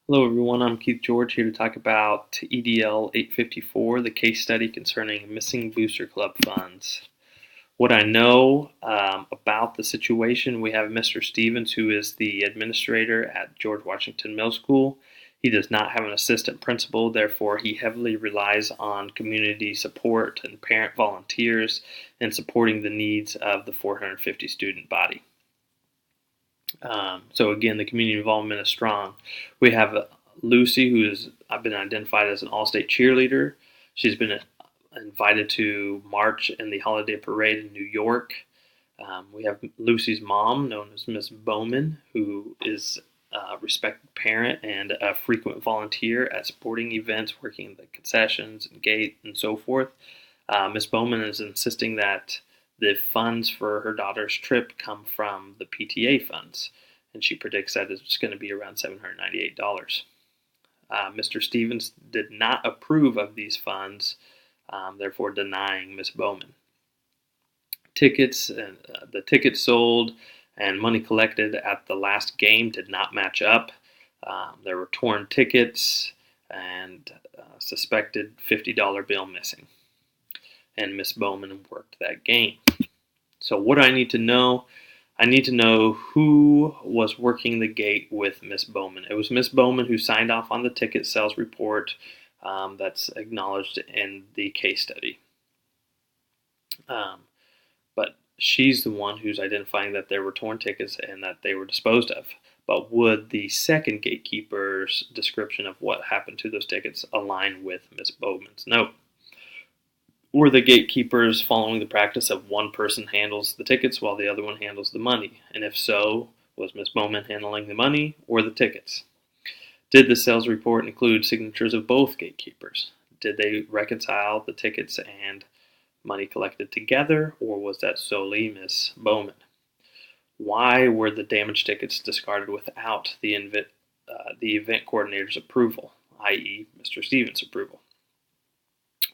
Hello, everyone. I'm Keith George here to talk about EDL 854, the case study concerning missing Booster Club funds. What I know about the situation, we have Mr. Stevens, who is the administrator at George Washington Middle School. He does not have an assistant principal, therefore, he heavily relies on community support and parent volunteers in supporting the needs of the 450 student body. So again, the community involvement is strong. We have Lucy, who has been identified as an all-state cheerleader. She's been invited to march in the holiday parade in New York. We have Lucy's mom, known as Miss Bowman, who is a respected parent and a frequent volunteer at sporting events, working the concessions and gate and so forth. Miss Bowman is insisting that the funds for her daughter's trip come from the PTA funds, and she predicts that it's going to be around $798. Mr. Stevens did not approve of these funds, therefore denying Miss Bowman. The tickets sold and money collected at the last game did not match up. There were torn tickets and suspected $50 bill missing. And Miss Bowman worked that game. So what do I need to know? I need to know who was working the gate with Miss Bowman. It was Miss Bowman who signed off on the ticket sales report that's acknowledged in the case study. But she's the one who's identifying that there were torn tickets and that they were disposed of. But would the second gatekeeper's description of what happened to those tickets align with Miss Bowman's note? Were the gatekeepers following the practice of one person handles the tickets while the other one handles the money? And if so, was Miss Bowman handling the money or the tickets? Did the sales report include signatures of both gatekeepers? Did they reconcile the tickets and money collected together, or was that solely Miss Bowman? Why were the damaged tickets discarded without the event coordinator's approval, i.e. Mr. Stevens' approval?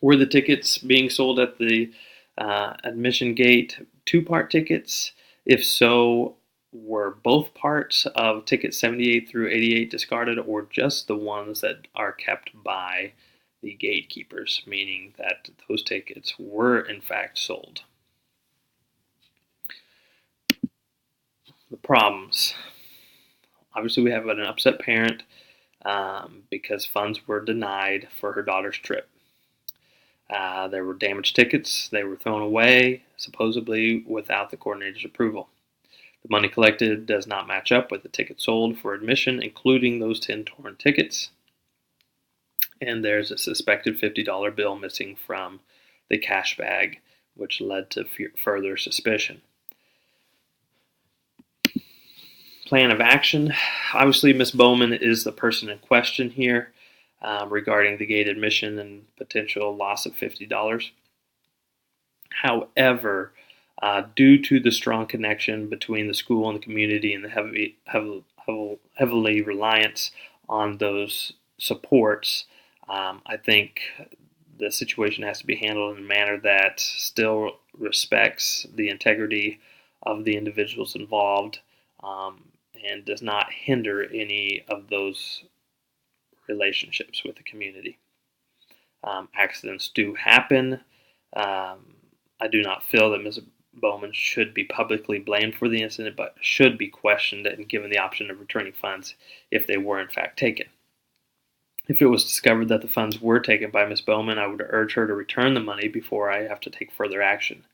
Were the tickets being sold at the admission gate two-part tickets? If so, were both parts of tickets 78 through 88 discarded, or just the ones that are kept by the gatekeepers, meaning that those tickets were in fact sold? The problems. Obviously, we have an upset parent because funds were denied for her daughter's trip. There were damaged tickets. They were thrown away, supposedly without the coordinator's approval. The money collected does not match up with the tickets sold for admission, including those 10 torn tickets. And there's a suspected $50 bill missing from the cash bag, which led to further suspicion. Plan of action. Obviously, Miss Bowman is the person in question here. Regarding the gate admission and potential loss of $50. However, due to the strong connection between the school and the community and the heavily reliance on those supports, I think the situation has to be handled in a manner that still respects the integrity of the individuals involved and does not hinder any of those relationships with the community. Accidents do happen. I do not feel that Ms. Bowman should be publicly blamed for the incident, but should be questioned and given the option of returning funds if they were in fact taken. If it was discovered that the funds were taken by Ms. Bowman, I would urge her to return the money before I have to take further action.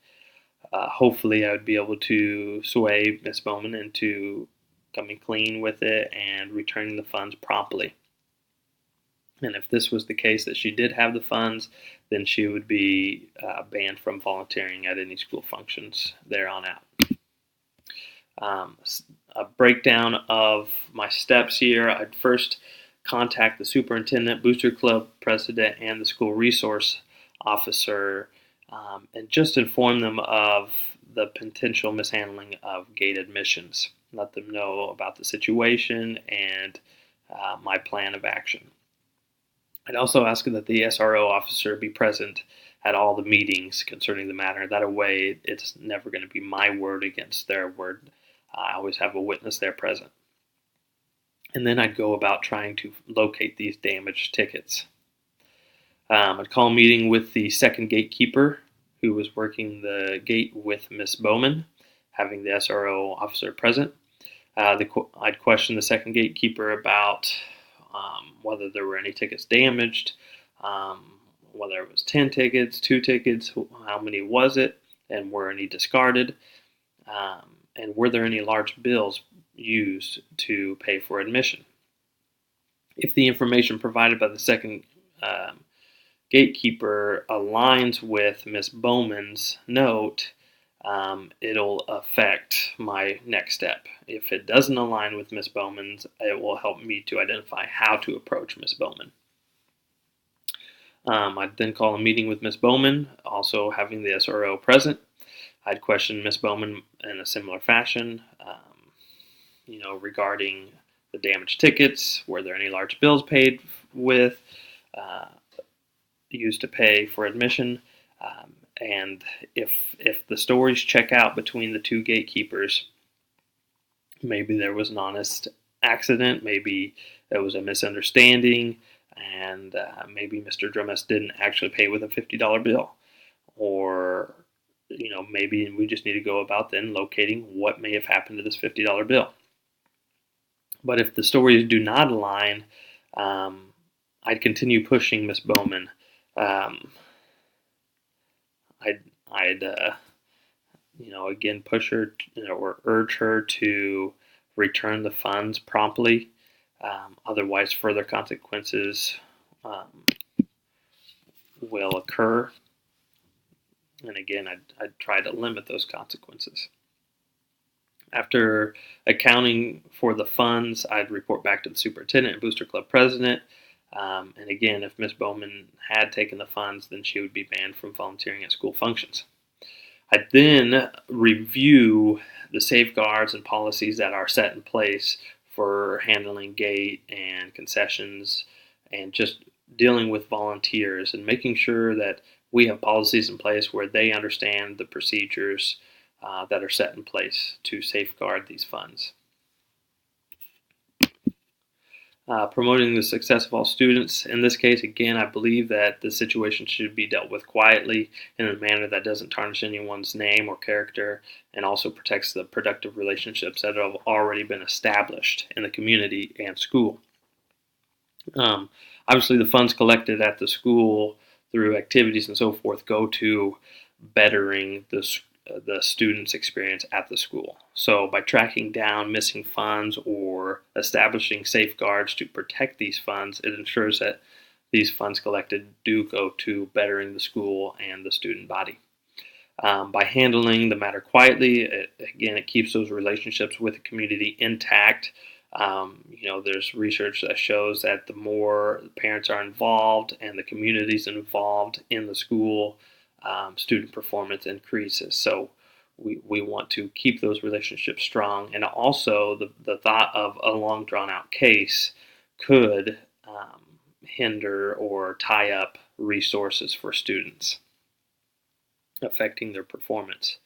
Hopefully I would be able to sway Ms. Bowman into coming clean with it and returning the funds promptly. And if this was the case that she did have the funds, then she would be banned from volunteering at any school functions there on out. A breakdown of my steps here. I'd first contact the superintendent, booster club president, and the school resource officer and just inform them of the potential mishandling of gate admissions. Let them know about the situation and my plan of action. I'd also ask that the SRO officer be present at all the meetings concerning the matter. That way, it's never going to be my word against their word. I always have a witness there present. And then I'd go about trying to locate these damaged tickets. I'd call a meeting with the second gatekeeper who was working the gate with Miss Bowman, having the SRO officer present. I'd question the second gatekeeper about whether there were any tickets damaged, whether it was 10 tickets, 2 tickets, how many was it, and were any discarded, and were there any large bills used to pay for admission. If the information provided by the second gatekeeper aligns with Miss Bowman's note, it'll affect my next step. If it doesn't align with Miss Bowman's, it will help me to identify how to approach Miss Bowman. I'd then call a meeting with Miss Bowman, also having the SRO present. I'd question Miss Bowman in a similar fashion, regarding the damaged tickets. Were there any large bills paid with, used to pay for admission? And if the stories check out between the two gatekeepers, maybe there was an honest accident, maybe there was a misunderstanding, and maybe Mr. Drumess didn't actually pay with a $50 bill. Or, maybe we just need to go about then locating what may have happened to this $50 bill. But if the stories do not align, I'd continue pushing Miss Bowman. I'd again push her or urge her to return the funds promptly. Otherwise, further consequences will occur. And again, I'd try to limit those consequences. After accounting for the funds, I'd report back to the superintendent and Booster Club president. And again, if Miss Bowman had taken the funds, then she would be banned from volunteering at school functions. I'd then review the safeguards and policies that are set in place for handling gate and concessions and just dealing with volunteers and making sure that we have policies in place where they understand the procedures that are set in place to safeguard these funds. Promoting the success of all students. In this case, again, I believe that the situation should be dealt with quietly in a manner that doesn't tarnish anyone's name or character and also protects the productive relationships that have already been established in the community and school. Obviously, the funds collected at the school through activities and so forth go to bettering the student's experience at the school. So by tracking down missing funds or establishing safeguards to protect these funds, it ensures that these funds collected do go to bettering the school and the student body. By handling the matter quietly, it keeps those relationships with the community intact. There's research that shows that the more parents are involved and the community's involved in the school, student performance increases. So we want to keep those relationships strong. And also the thought of a long drawn out case could hinder or tie up resources for students, affecting their performance.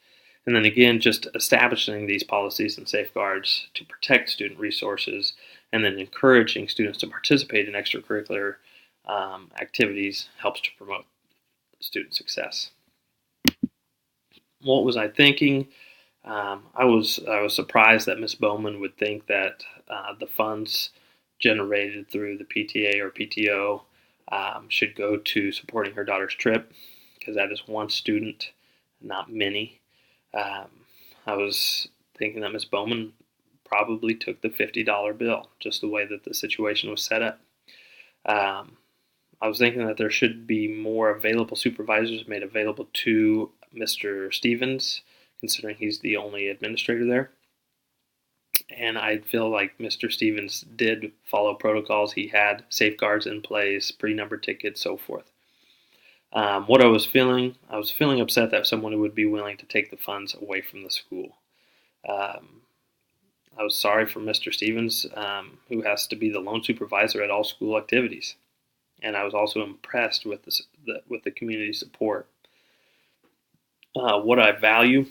And then again, just establishing these policies and safeguards to protect student resources and then encouraging students to participate in extracurricular activities helps to promote student success. What was I thinking? I was surprised that Miss Bowman would think that the funds generated through the PTA or PTO should go to supporting her daughter's trip, because that is one student, not many. I was thinking that Miss Bowman probably took the $50 bill, just the way that the situation was set up. I was thinking that there should be more available supervisors made available to Mr. Stevens, considering he's the only administrator there. And I feel like Mr. Stevens did follow protocols. He had safeguards in place, pre-numbered tickets, so forth. What I was feeling upset that someone would be willing to take the funds away from the school. I was sorry for Mr. Stevens, who has to be the lone supervisor at all school activities. And I was also impressed with the community support. What I value,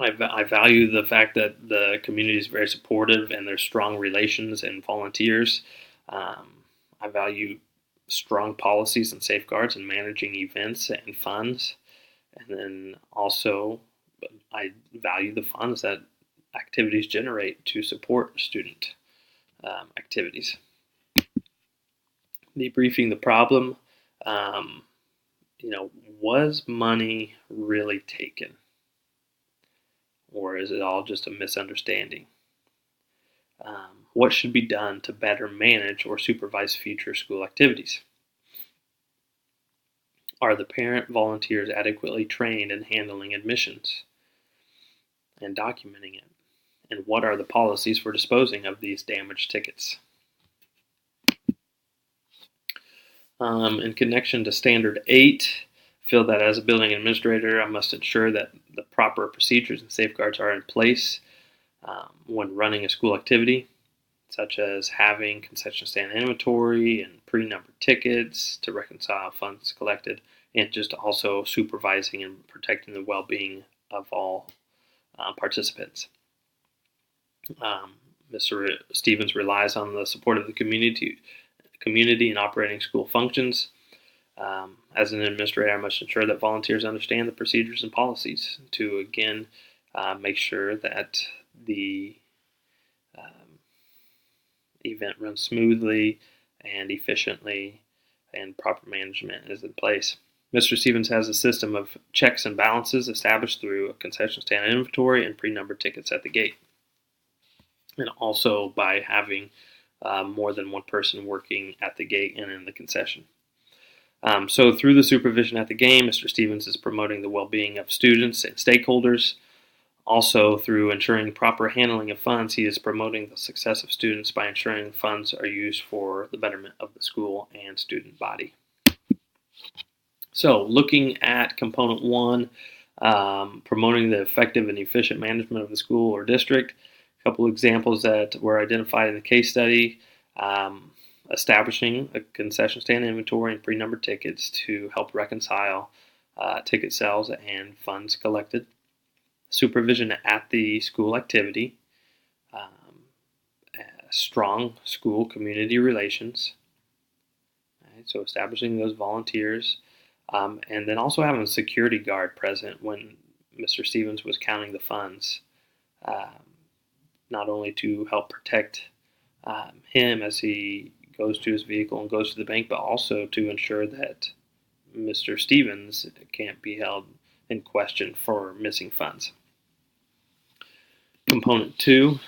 I value the fact that the community is very supportive and there's strong relations and volunteers. I value strong policies and safeguards in managing events and funds. And then also, I value the funds that activities generate to support student activities. Debriefing the problem, um, was money really taken? Or is it all just a misunderstanding? What should be done to better manage or supervise future school activities? Are the parent volunteers adequately trained in handling admissions and documenting it? And what are the policies for disposing of these damaged tickets? In connection to Standard 8, feel that as a building administrator, I must ensure that the proper procedures and safeguards are in place when running a school activity, such as having concession stand inventory and pre-numbered tickets to reconcile funds collected, and just also supervising and protecting the well-being of all participants. Mr. Stevens relies on the support of the community in operating school functions. As an administrator, I must ensure that volunteers understand the procedures and policies to, again, make sure that the event runs smoothly and efficiently and proper management is in place. Mr. Stevens has a system of checks and balances established through a concession stand inventory and pre-numbered tickets at the gate. And also by having more than one person working at the gate and in the concession. So through the supervision at the game, Mr. Stevens is promoting the well-being of students and stakeholders. Also, through ensuring proper handling of funds, he is promoting the success of students by ensuring funds are used for the betterment of the school and student body. So, looking at component 1, promoting the effective and efficient management of the school or district. A couple examples that were identified in the case study. Establishing a concession stand inventory and pre-numbered tickets to help reconcile ticket sales and funds collected. Supervision at the school activity, strong school community relations, right? So establishing those volunteers, and then also having a security guard present when Mr. Stevens was counting the funds, not only to help protect him as he goes to his vehicle and goes to the bank, but also to ensure that Mr. Stevens can't be held in question for missing funds. Component 2,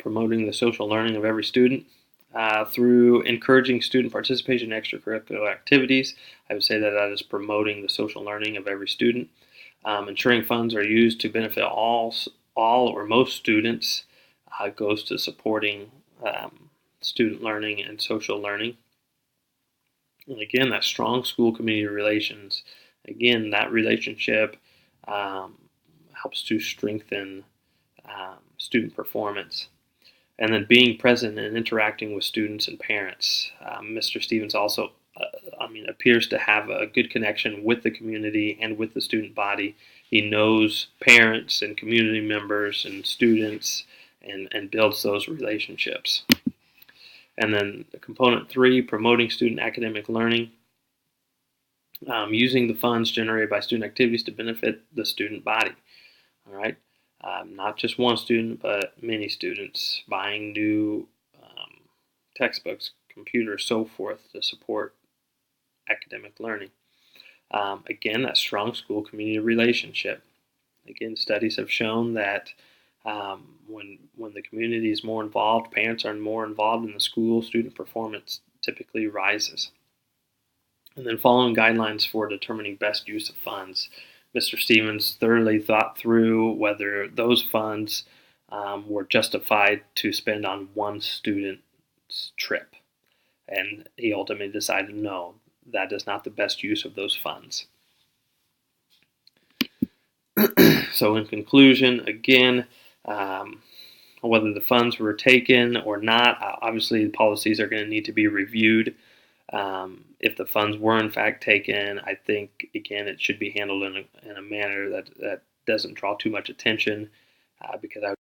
promoting the social learning of every student. Through encouraging student participation in extracurricular activities, I would say that is promoting the social learning of every student. Ensuring funds are used to benefit all or most students goes to supporting student learning and social learning. And again, that strong school community relations. Again, that relationship helps to strengthen student performance. And then being present and interacting with students and parents. Mr. Stevens also appears to have a good connection with the community and with the student body. He knows parents and community members and students and builds those relationships. And then component 3, promoting student academic learning. Using the funds generated by student activities to benefit the student body. All right, not just one student, but many students. Buying new textbooks, computers, so forth to support academic learning. Again, that strong school community relationship. Again, studies have shown that when the community is more involved, parents are more involved in the school, student performance typically rises. And then following guidelines for determining best use of funds. Mr. Stevens thoroughly thought through whether those funds were justified to spend on one student's trip. And he ultimately decided no, that is not the best use of those funds. So in conclusion, again, whether the funds were taken or not, obviously the policies are going to need to be reviewed. If the funds were in fact taken, I think again it should be handled in a manner that doesn't draw too much attention, because I